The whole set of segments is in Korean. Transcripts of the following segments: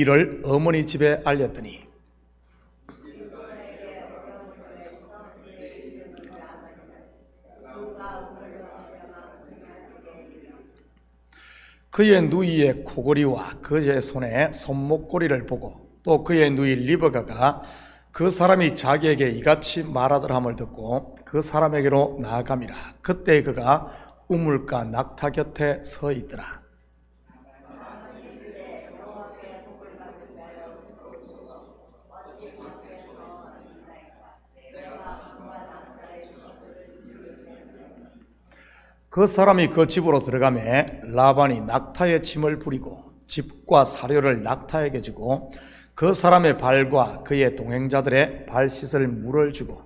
이를 어머니 집에 알렸더니 그의 누이의 코골이와 그의 손에 손목고리를 보고 또 그의 누이 리브가가 그 사람이 자기에게 이같이 말하더함을 듣고 그 사람에게로 나아감이라. 그때 그가 우물가 낙타 곁에 서 있더라. 그 사람이 그 집으로 들어가매 라반이 낙타의 짐을 부리고 집과 사료를 낙타에게 주고 그 사람의 발과 그의 동행자들의 발 씻을 물을 주고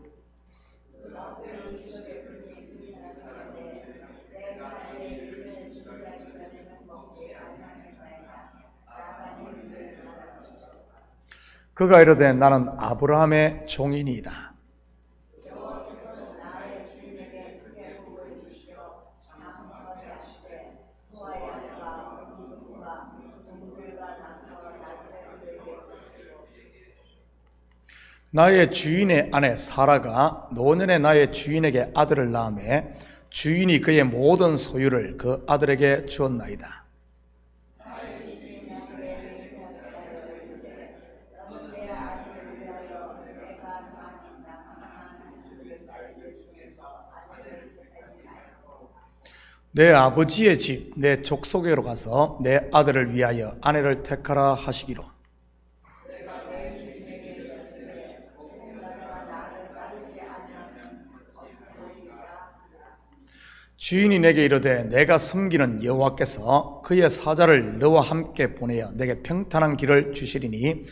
그가 이르되 나는 아브라함의 종이니이다. 나의 주인의 아내 사라가 노년에 나의 주인에게 아들을 낳으매 주인이 그의 모든 소유를 그 아들에게 주었나이다. 내 아버지의 집, 내 족속에로 가서 내 아들을 위하여 아내를 택하라 하시기로. 주인이 내게 이르되 내가 섬기는 여호와께서 그의 사자를 너와 함께 보내어 내게 평탄한 길을 주시리니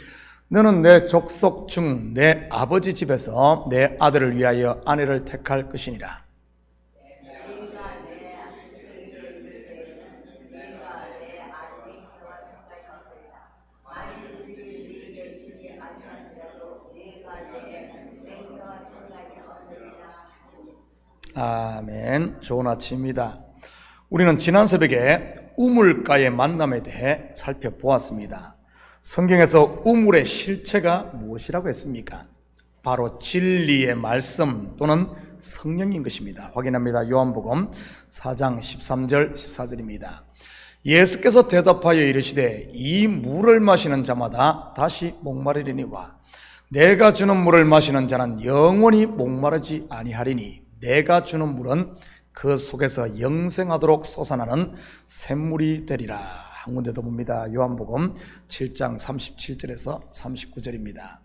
너는 내 족속 중 내 아버지 집에서 내 아들을 위하여 아내를 택할 것이니라. 아멘. 좋은 아침입니다. 우리는 지난 새벽에 우물가의 만남에 대해 살펴보았습니다. 성경에서 우물의 실체가 무엇이라고 했습니까? 바로 진리의 말씀 또는 성령인 것입니다. 확인합니다. 요한복음 4장 13절 14절입니다. 예수께서 대답하여 이르시되 이 물을 마시는 자마다 다시 목마르리니와 내가 주는 물을 마시는 자는 영원히 목마르지 아니하리니 내가 주는 물은 그 속에서 영생하도록 솟아나는 샘물이 되리라. 한 군데 더 봅니다. 요한복음 7장 37절에서 39절입니다.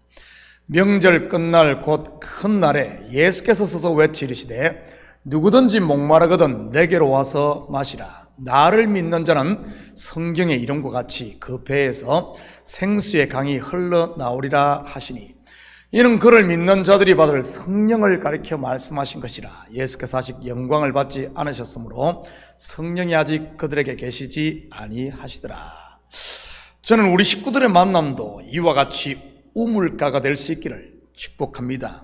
명절 끝날 곧 큰 날에 예수께서 서서 외치 이르시되 누구든지 목마르거든 내게로 와서 마시라. 나를 믿는 자는 성경의 이름과 같이 그 배에서 생수의 강이 흘러나오리라 하시니 이는 그를 믿는 자들이 받을 성령을 가리켜 말씀하신 것이라. 예수께서 아직 영광을 받지 않으셨으므로 성령이 아직 그들에게 계시지 아니하시더라. 저는 우리 식구들의 만남도 이와 같이 우물가가 될 수 있기를 축복합니다.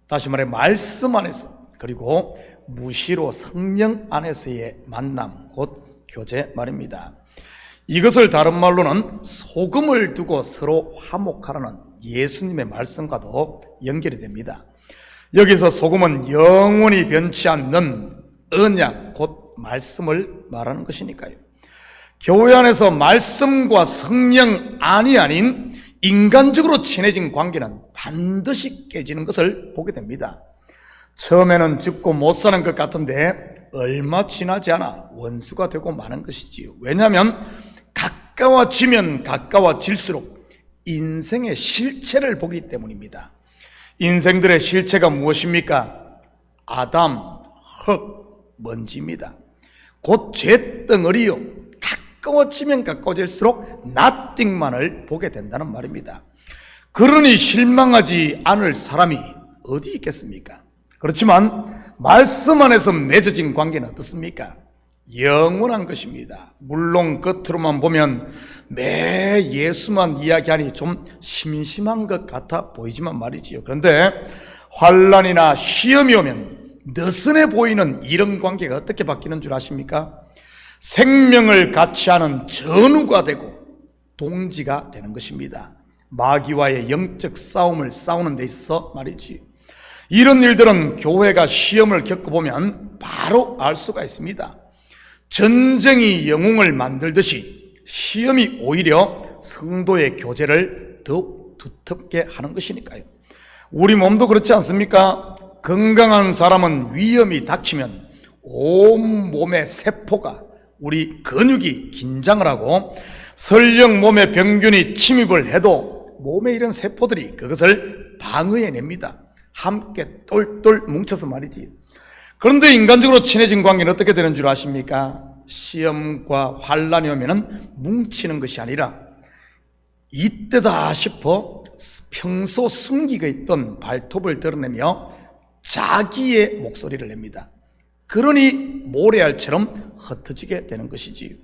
다시 말해 말씀 안에서 그리고 무시로 성령 안에서의 만남 곧 교제 말입니다. 이것을 다른 말로는 소금을 두고 서로 화목하라는 예수님의 말씀과도 연결이 됩니다. 여기서 소금은 영원히 변치 않는 언약 곧 말씀을 말하는 것이니까요. 교회 안에서 말씀과 성령 안이 아닌 인간적으로 친해진 관계는 반드시 깨지는 것을 보게 됩니다. 처음에는 죽고 못 사는 것 같은데 얼마 지나지 않아 원수가 되고 마는 것이지요. 왜냐하면 가까워지면 가까워질수록 인생의 실체를 보기 때문입니다. 인생들의 실체가 무엇입니까? 아담, 흙, 먼지입니다. 곧 죄덩어리요. 가까워지면 가까워질수록 nothing만을 보게 된다는 말입니다. 그러니 실망하지 않을 사람이 어디 있겠습니까? 그렇지만 말씀 안에서 맺어진 관계는 어떻습니까? 영원한 것입니다. 물론 겉으로만 보면 매 예수만 이야기하니 좀 심심한 것 같아 보이지만 말이지요. 그런데 환난이나 시험이 오면 느슨해 보이는 이런 관계가 어떻게 바뀌는 줄 아십니까? 생명을 같이 하는 전우가 되고 동지가 되는 것입니다. 마귀와의 영적 싸움을 싸우는 데 있어서 말이지. 이런 일들은 교회가 시험을 겪어보면 바로 알 수가 있습니다. 전쟁이 영웅을 만들듯이 시험이 오히려 성도의 교제를 더욱 두텁게 하는 것이니까요. 우리 몸도 그렇지 않습니까? 건강한 사람은 위험이 닥치면 온 몸의 세포가, 우리 근육이 긴장을 하고, 설령 몸에 병균이 침입을 해도 몸의 이런 세포들이 그것을 방어해냅니다. 함께 똘똘 뭉쳐서 말이지. 그런데 인간적으로 친해진 관계는 어떻게 되는 줄 아십니까? 시험과 환란이 오면은 뭉치는 것이 아니라 이때다 싶어 평소 숨기고 있던 발톱을 드러내며 자기의 목소리를 냅니다. 그러니 모래알처럼 흩어지게 되는 것이지.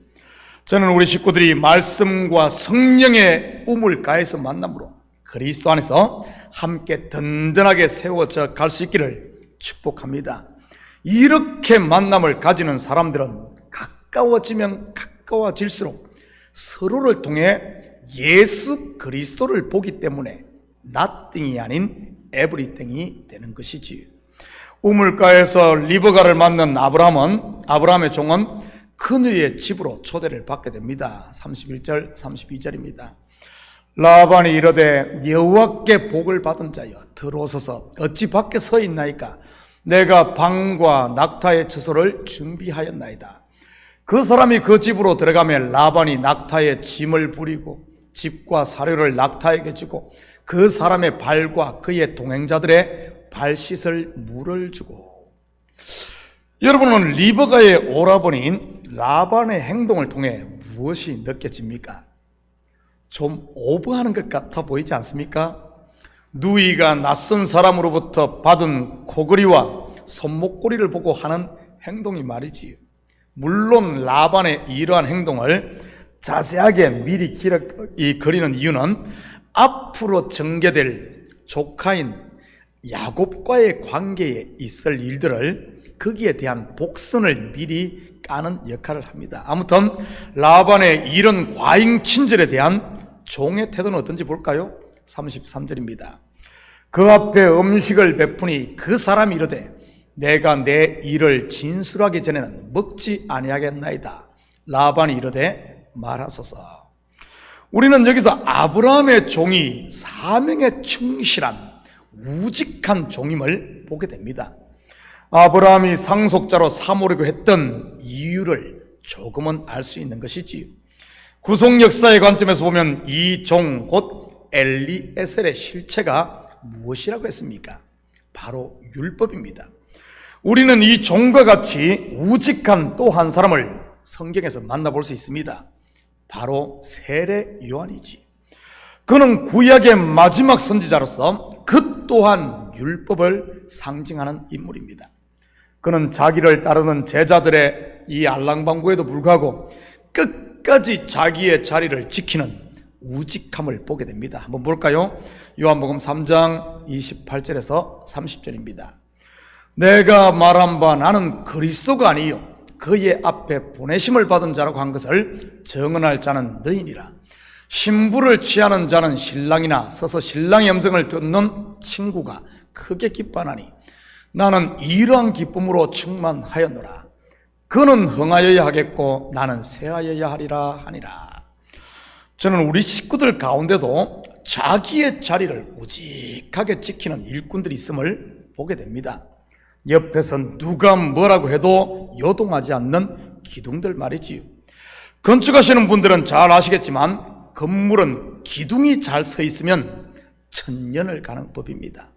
저는 우리 식구들이 말씀과 성령의 우물가에서 만남으로 그리스도 안에서 함께 든든하게 세워져 갈 수 있기를 축복합니다. 이렇게 만남을 가지는 사람들은 가까워지면 가까워질수록 서로를 통해 예수 그리스도를 보기 때문에 nothing이 아닌 everything이 되는 것이지. 우물가에서 리브가를 만난 아브라함의 종은 그녀의 집으로 초대를 받게 됩니다. 31절 32절입니다. 라반이 이르되 여호와께 복을 받은 자여 들어오소서 어찌 밖에 서 있나이까. 내가 방과 낙타의 처소를 준비하였나이다. 그 사람이 그 집으로 들어가면 라반이 낙타의 짐을 부리고 집과 사료를 낙타에게 주고 그 사람의 발과 그의 동행자들의 발 씻을 물을 주고. 여러분은 리브가의 오라버니인 라반의 행동을 통해 무엇이 느껴집니까? 좀 오버하는 것 같아 보이지 않습니까? 누이가 낯선 사람으로부터 받은 코걸이와 손목걸이를 보고 하는 행동이 말이지. 물론 라반의 이러한 행동을 자세하게 미리 그리는 이유는 앞으로 전개될 조카인 야곱과의 관계에 있을 일들을 거기에 대한 복선을 미리 까는 역할을 합니다. 아무튼 라반의 이런 과잉 친절에 대한 종의 태도는 어떤지 볼까요? 33절입니다. 그 앞에 음식을 베푸니 그 사람이 이르되 내가 내 일을 진술하기 전에는 먹지 아니하겠나이다. 라반이 이르되 말하소서. 우리는 여기서 아브라함의 종이 사명에 충실한 우직한 종임을 보게 됩니다. 아브라함이 상속자로 삼으려고 했던 이유를 조금은 알 수 있는 것이지. 구속 역사의 관점에서 보면 이 종 곧 엘리에셀의 실체가 무엇이라고 했습니까? 바로 율법입니다. 우리는 이 종과 같이 우직한 또 한 사람을 성경에서 만나볼 수 있습니다. 바로 세례 요한이지. 그는 구약의 마지막 선지자로서 그 또한 율법을 상징하는 인물입니다. 그는 자기를 따르는 제자들의 이 알랑방구에도 불구하고 끝까지 자기의 자리를 지키는 우직함을 보게 됩니다. 한번 볼까요? 요한복음 3장 28절에서 30절입니다. 내가 말한 바 나는 그리스도가 아니요 그의 앞에 보내심을 받은 자라고 한 것을 증언할 자는 너희니라. 신부를 취하는 자는 신랑이나 서서 신랑의 음성을 듣는 친구가 크게 기뻐하나니 나는 이러한 기쁨으로 충만하였노라. 그는 흥하여야 하겠고 나는 쇠하여야 하리라 하니라. 저는 우리 식구들 가운데도 자기의 자리를 우직하게 지키는 일꾼들이 있음을 보게 됩니다. 옆에서 누가 뭐라고 해도 요동하지 않는 기둥들 말이지요. 건축하시는 분들은 잘 아시겠지만 건물은 기둥이 잘 서 있으면 천년을 가는 법입니다.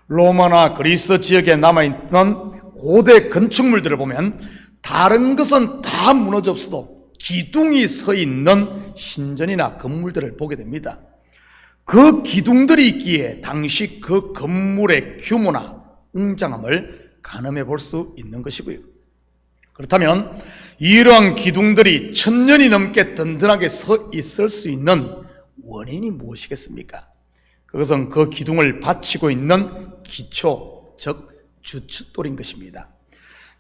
로마나 그리스 지역에 남아있던 고대 건축물들을 보면 다른 것은 다 무너져 없어도 기둥이 서 있는 신전이나 건물들을 보게 됩니다. 그 기둥들이 있기에 당시 그 건물의 규모나 웅장함을 가늠해 볼 수 있는 것이고요. 그렇다면 이러한 기둥들이 1000년이 넘게 든든하게 서 있을 수 있는 원인이 무엇이겠습니까? 그것은 그 기둥을 받치고 있는 기초, 즉 주춧돌인 것입니다.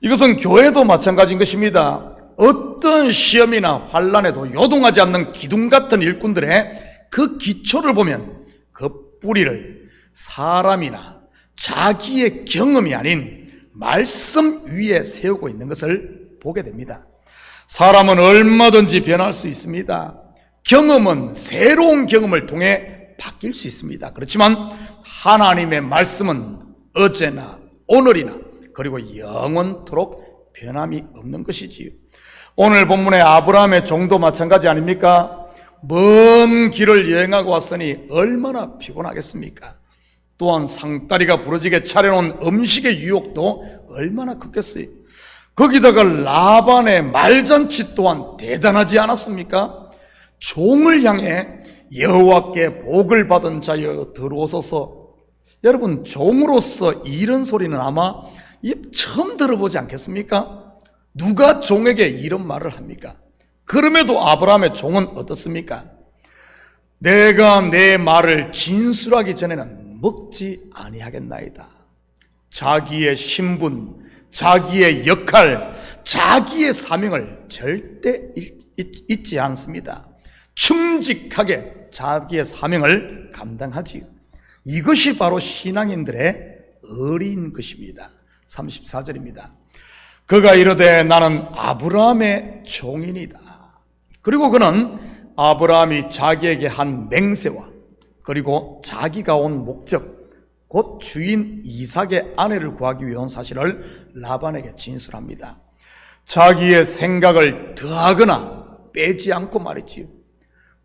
이것은 교회도 마찬가지인 것입니다. 어떤 시험이나 환난에도 요동하지 않는 기둥 같은 일꾼들의 그 기초를 보면 그 뿌리를 사람이나 자기의 경험이 아닌 말씀 위에 세우고 있는 것을 보게 됩니다. 사람은 얼마든지 변할 수 있습니다. 경험은 새로운 경험을 통해 바뀔 수 있습니다. 그렇지만 하나님의 말씀은 어제나 오늘이나 그리고 영원토록 변함이 없는 것이지요. 오늘 본문의 아브라함의 종도 마찬가지 아닙니까? 먼 길을 여행하고 왔으니 얼마나 피곤하겠습니까? 또한 상다리가 부러지게 차려놓은 음식의 유혹도 얼마나 컸겠어요. 거기다가 라반의 말잔치 또한 대단하지 않았습니까? 종을 향해 여호와께 복을 받은 자여 들어오소서. 여러분, 종으로서 이런 소리는 아마 처음 들어보지 않겠습니까? 누가 종에게 이런 말을 합니까? 그럼에도 아브라함의 종은 어떻습니까? 내가 내 말을 진술하기 전에는 먹지 아니하겠나이다. 자기의 신분, 자기의 역할, 자기의 사명을 절대 잊지 않습니다. 충직하게 자기의 사명을 감당하지요. 이것이 바로 신앙인들의 의리인 것입니다. 34절입니다. 그가 이르되 나는 아브라함의 종이니이다. 그리고 그는 아브라함이 자기에게 한 맹세와 그리고 자기가 온 목적, 곧 주인 이삭의 아내를 구하기 위한 사실을 라반에게 진술합니다. 자기의 생각을 더하거나 빼지 않고 말이지요.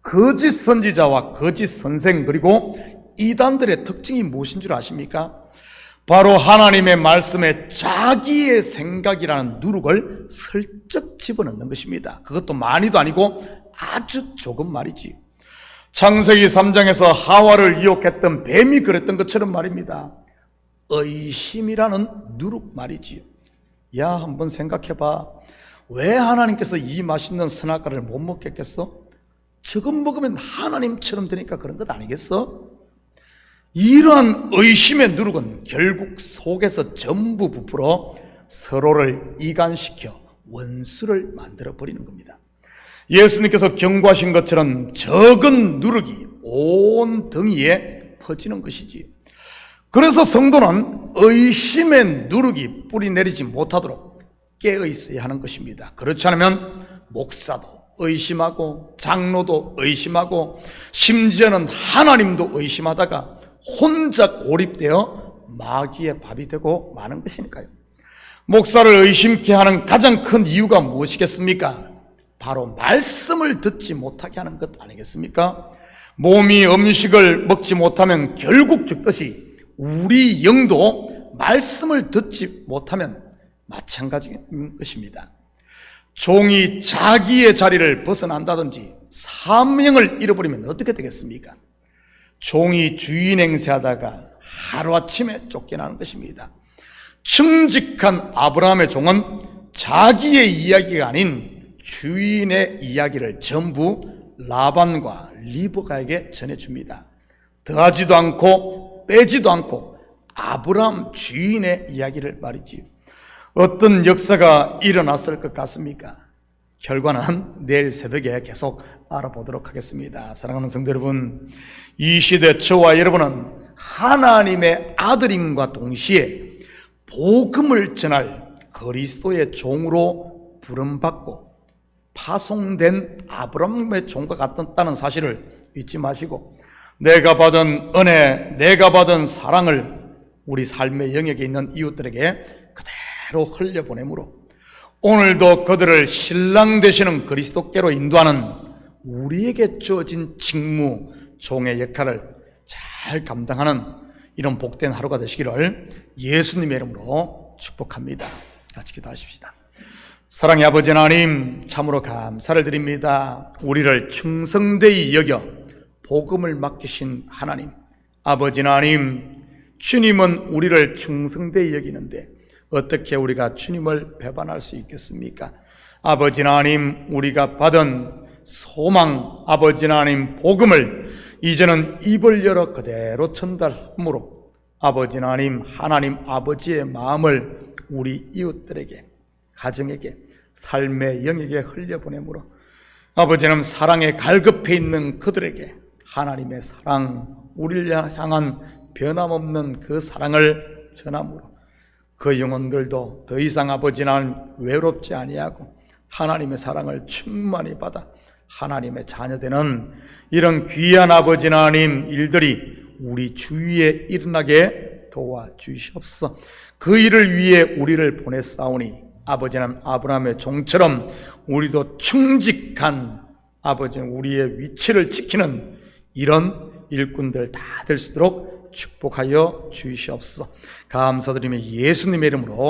거짓 선지자와 거짓 선생 그리고 이단들의 특징이 무엇인 줄 아십니까? 바로 하나님의 말씀에 자기의 생각이라는 누룩을 슬쩍 집어넣는 것입니다. 그것도 많이도 아니고 아주 조금 말이지. 창세기 3장에서 하와를 유혹했던 뱀이 그랬던 것처럼 말입니다. 의심이라는 누룩 말이지. 야, 한번 생각해봐. 왜 하나님께서 이 맛있는 선악과를 못 먹겠겠어? 저것 먹으면 하나님처럼 되니까 그런 것 아니겠어? 이러한 의심의 누룩은 결국 속에서 전부 부풀어 서로를 이간시켜 원수를 만들어버리는 겁니다. 예수님께서 경고하신 것처럼 적은 누룩이 온 등이에 퍼지는 것이지. 그래서 성도는 의심의 누룩이 뿌리내리지 못하도록 깨어 있어야 하는 것입니다. 그렇지 않으면 목사도 의심하고 장로도 의심하고 심지어는 하나님도 의심하다가 혼자 고립되어 마귀의 밥이 되고 마는 것이니까요. 목사를 의심케 하는 가장 큰 이유가 무엇이겠습니까? 바로 말씀을 듣지 못하게 하는 것 아니겠습니까? 몸이 음식을 먹지 못하면 결국 죽듯이 우리 영도 말씀을 듣지 못하면 마찬가지인 것입니다. 종이 자기의 자리를 벗어난다든지 사명을 잃어버리면 어떻게 되겠습니까? 종이 주인 행세하다가 하루아침에 쫓겨나는 것입니다. 충직한 아브라함의 종은 자기의 이야기가 아닌 주인의 이야기를 전부 라반과 리브가에게 전해줍니다. 더하지도 않고 빼지도 않고 아브라함 주인의 이야기를 말이지요. 어떤 역사가 일어났을 것 같습니까? 결과는 내일 새벽에 계속 알아보도록 하겠습니다. 사랑하는 성도 여러분, 이 시대 저와 여러분은 하나님의 아들임과 동시에 복음을 전할 그리스도의 종으로 부름받고 파송된 아브라함의 종과 같다는 사실을 잊지 마시고, 내가 받은 은혜, 내가 받은 사랑을 우리 삶의 영역에 있는 이웃들에게 그대로 흘려보내므로 오늘도 그들을 신랑 되시는 그리스도께로 인도하는 우리에게 주어진 직무, 종의 역할을 잘 감당하는 이런 복된 하루가 되시기를 예수님의 이름으로 축복합니다. 같이 기도하십시다. 사랑의 아버지 하나님, 참으로 감사를 드립니다. 우리를 충성되이 여겨 복음을 맡기신 하나님, 아버지 하나님, 주님은 우리를 충성되이 여기는데 어떻게 우리가 주님을 배반할 수 있겠습니까? 아버지 하나님, 우리가 받은 소망, 아버지 하나님 복음을 이제는 입을 열어 그대로 전달하므로 아버지 하나님, 하나님 아버지의 마음을 우리 이웃들에게, 가정에게, 삶의 영역에 흘려보내므로 아버지는 사랑에 갈급해 있는 그들에게 하나님의 사랑, 우리를 향한 변함없는 그 사랑을 전함으로 그 영혼들도 더 이상 아버지는 외롭지 아니하고 하나님의 사랑을 충만히 받아 하나님의 자녀되는 이런 귀한 아버지 하나님 일들이 우리 주위에 일어나게 도와주시옵소서. 그 일을 위해 우리를 보냈사오니 아버지는 아브라함의 종처럼 우리도 충직한 아버지는 우리의 위치를 지키는 이런 일꾼들 다 될 수 있도록 축복하여 주시옵소서. 감사드리며 예수님의 이름으로